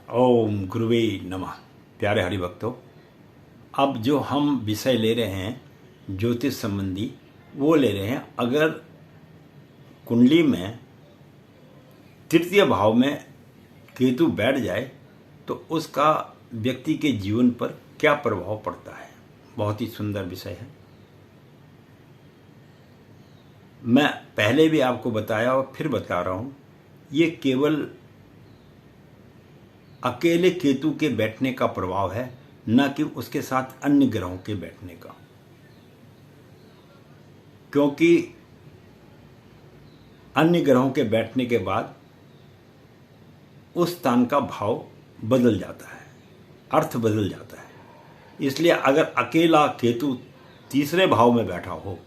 ओम गुरुवे नमः। प्यारे हरिभक्तों, अब जो हम विषय ले रहे हैं ज्योतिष संबंधी, वो ले रहे हैं अगर कुंडली में तृतीय भाव में केतु बैठ जाए तो उसका व्यक्ति के जीवन पर क्या प्रभाव पड़ता है। बहुत ही सुंदर विषय है। मैं पहले भी आपको बताया और फिर बता रहा हूं, ये केवल अकेले केतु के बैठने का प्रभाव है, न कि उसके साथ अन्य ग्रहों के बैठने का। क्योंकि अन्य ग्रहों के बैठने के बाद उस स्थान का भाव बदल जाता है, अर्थ बदल जाता है। इसलिए अगर अकेला केतु तीसरे भाव में बैठा हो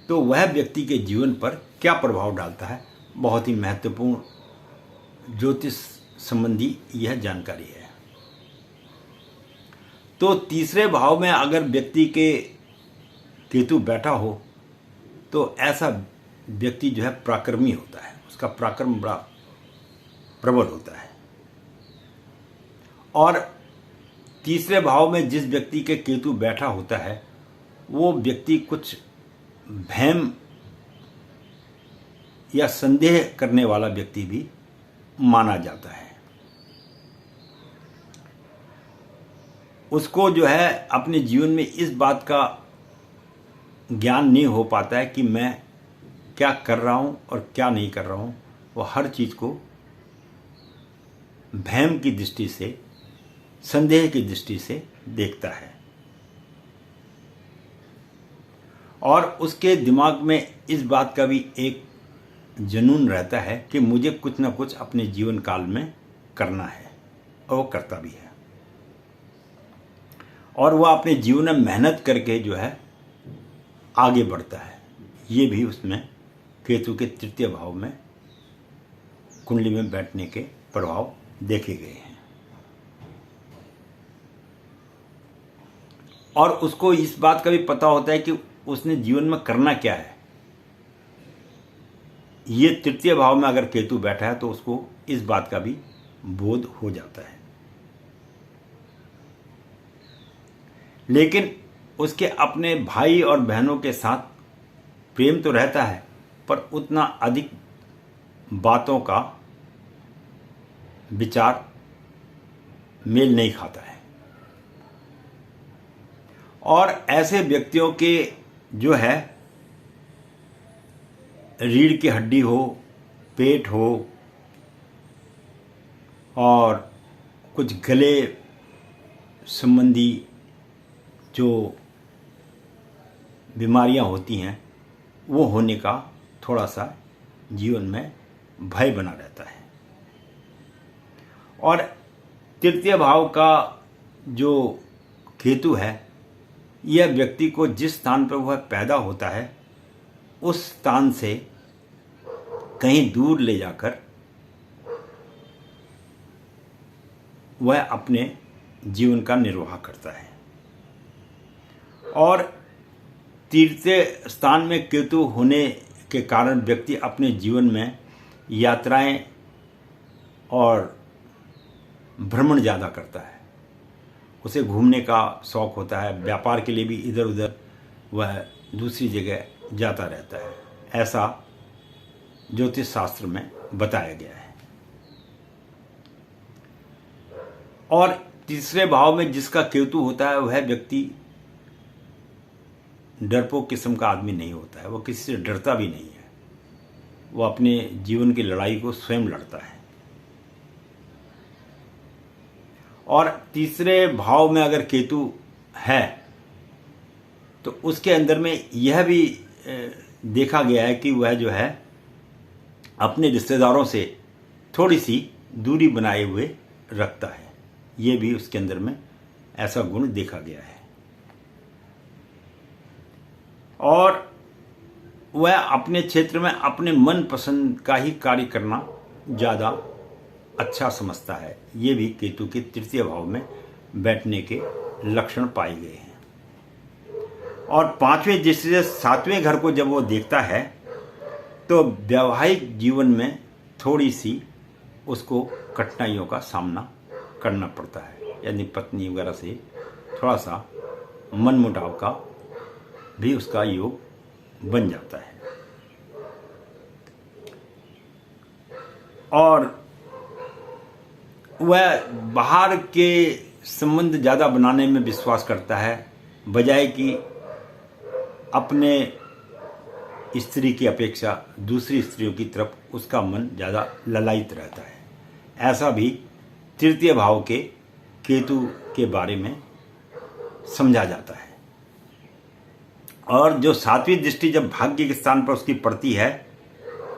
तो वह व्यक्ति के जीवन पर क्या प्रभाव डालता है, बहुत ही महत्वपूर्ण ज्योतिष संबंधी यह जानकारी है। तो तीसरे भाव में अगर व्यक्ति के केतु बैठा हो तो ऐसा व्यक्ति जो है पराक्रमी होता है, उसका पराक्रम बड़ा प्रबल होता है। और तीसरे भाव में जिस व्यक्ति के केतु बैठा होता है वो व्यक्ति कुछ भ्रम या संदेह करने वाला व्यक्ति भी माना जाता है। उसको जो है अपने जीवन में इस बात का ज्ञान नहीं हो पाता है कि मैं क्या कर रहा हूं और क्या नहीं कर रहा हूं। वो हर चीज को भ्रम की दृष्टि से, संदेह की दृष्टि से देखता है और उसके दिमाग में इस बात का भी एक जुनून रहता है कि मुझे कुछ ना कुछ अपने जीवन काल में करना है, और वो करता भी है। और वह अपने जीवन में मेहनत करके जो है आगे बढ़ता है। ये भी उसमें केतु के तृतीय भाव में कुंडली में बैठने के प्रभाव देखे गए हैं। और उसको इस बात का भी पता होता है कि उसने जीवन में करना क्या है। ये तृतीय भाव में अगर केतु बैठा है तो उसको इस बात का भी बोध हो जाता है। लेकिन उसके अपने भाई और बहनों के साथ प्रेम तो रहता है, पर उतना अधिक बातों का विचार मेल नहीं खाता है। और ऐसे व्यक्तियों के जो है रीढ़ की हड्डी हो, पेट हो और कुछ गले संबंधी जो बीमारियां होती हैं वो होने का थोड़ा सा जीवन में भय बना रहता है। और तृतीय भाव का जो केतु है, यह व्यक्ति को जिस स्थान पर वह पैदा होता है उस स्थान से कहीं दूर ले जाकर वह अपने जीवन का निर्वाह करता है। और तीसरे स्थान में केतु होने के कारण व्यक्ति अपने जीवन में यात्राएं और भ्रमण ज़्यादा करता है। उसे घूमने का शौक़ होता है, व्यापार के लिए भी इधर उधर वह दूसरी जगह जाता रहता है। ऐसा ज्योतिष शास्त्र में बताया गया है। और तीसरे भाव में जिसका केतु होता है वह व्यक्ति डरपोक किस्म का आदमी नहीं होता है। वो किसी से डरता भी नहीं है। वो अपने जीवन की लड़ाई को स्वयं लड़ता है। और तीसरे भाव में अगर केतु है तो उसके अंदर में यह भी देखा गया है कि वह जो है अपने रिश्तेदारों से थोड़ी सी दूरी बनाए हुए रखता है। ये भी उसके अंदर में ऐसा गुण देखा गया है। और वह अपने क्षेत्र में अपने मन पसंद का ही कार्य करना ज़्यादा अच्छा समझता है। ये भी केतु के तृतीय भाव में बैठने के लक्षण पाए गए हैं। और पांचवें दृष्टि से सातवें घर को जब वो देखता है तो वैवाहिक जीवन में थोड़ी सी उसको कठिनाइयों का सामना करना पड़ता है, यानी पत्नी वगैरह से थोड़ा सा मनमुटाव का भी उसका योग बन जाता है। और वह बाहर के संबंध ज़्यादा बनाने में विश्वास करता है, बजाय कि अपने स्त्री की अपेक्षा दूसरी स्त्रियों की तरफ उसका मन ज़्यादा ललायित रहता है। ऐसा भी तृतीय भाव के केतु के बारे में समझा जाता है। और जो सातवीं दृष्टि जब भाग्य के स्थान पर उसकी पड़ती है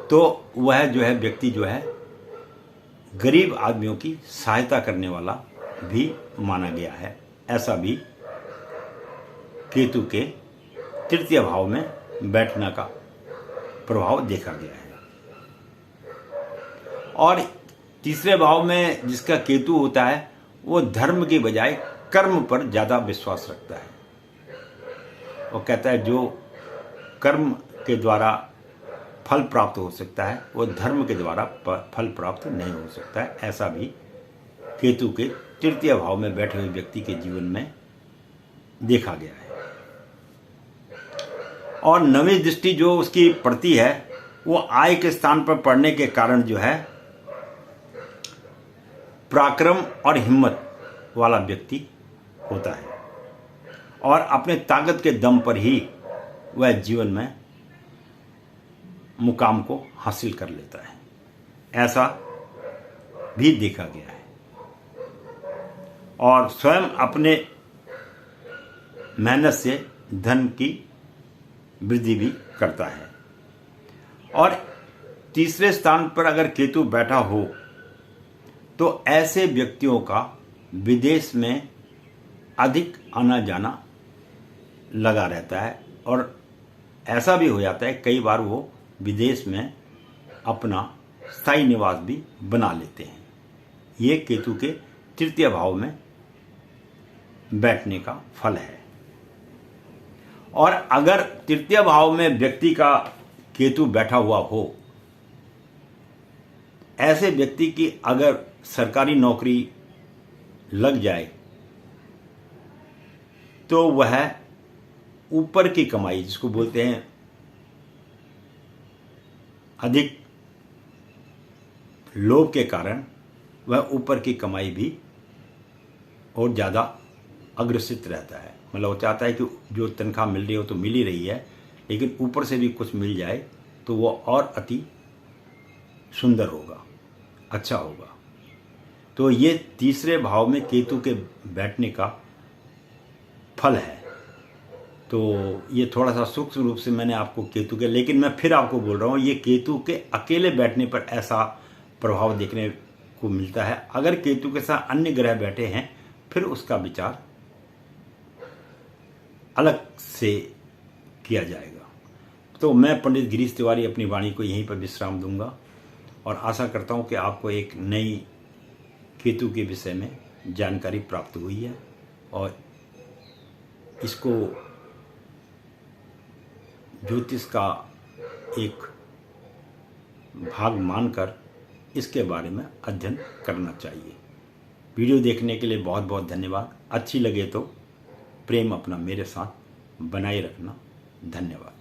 तो वह जो है व्यक्ति जो है गरीब आदमियों की सहायता करने वाला भी माना गया है। ऐसा भी केतु के तृतीय भाव में बैठने का प्रभाव देखा गया है। और तीसरे भाव में जिसका केतु होता है वो धर्म के बजाय कर्म पर ज़्यादा विश्वास रखता है। वो कहता है जो कर्म के द्वारा फल प्राप्त हो सकता है वो धर्म के द्वारा फल प्राप्त नहीं हो सकता है। ऐसा भी केतु के तृतीय भाव में बैठे हुए व्यक्ति के जीवन में देखा गया है। और नवीं दृष्टि जो उसकी पड़ती है वो आय के स्थान पर पड़ने के कारण जो है पराक्रम और हिम्मत वाला व्यक्ति होता है और अपने ताकत के दम पर ही वह जीवन में मुकाम को हासिल कर लेता है। ऐसा भी देखा गया है। और स्वयं अपने मेहनत से धन की वृद्धि भी करता है। और तीसरे स्थान पर अगर केतु बैठा हो तो ऐसे व्यक्तियों का विदेश में अधिक आना जाना लगा रहता है और ऐसा भी हो जाता है कई बार वो विदेश में अपना स्थायी निवास भी बना लेते हैं। ये केतु के तृतीय भाव में बैठने का फल है। और अगर तृतीय भाव में व्यक्ति का केतु बैठा हुआ हो, ऐसे व्यक्ति की अगर सरकारी नौकरी लग जाए तो वह ऊपर की कमाई, जिसको बोलते हैं अधिक लोभ के कारण, वह ऊपर की कमाई भी और ज़्यादा अग्रसित रहता है। मतलब वो चाहता है कि जो तनख्वाह मिल रही हो तो मिल ही रही है, लेकिन ऊपर से भी कुछ मिल जाए तो वो और अति सुंदर होगा, अच्छा होगा। तो ये तीसरे भाव में केतु के बैठने का फल है। तो ये थोड़ा सा सूक्ष्म रूप से मैंने आपको केतु के, लेकिन मैं फिर आपको बोल रहा हूँ ये केतु के अकेले बैठने पर ऐसा प्रभाव देखने को मिलता है। अगर केतु के साथ अन्य ग्रह बैठे हैं फिर उसका विचार अलग से किया जाएगा। तो मैं पंडित गिरीश तिवारी अपनी वाणी को यहीं पर विश्राम दूंगा और आशा करता हूँ कि आपको एक नई केतु के विषय में जानकारी प्राप्त हुई है और इसको ज्योतिष का एक भाग मानकर इसके बारे में अध्ययन करना चाहिए। वीडियो देखने के लिए बहुत बहुत धन्यवाद। अच्छी लगे तो प्रेम अपना मेरे साथ बनाए रखना। धन्यवाद।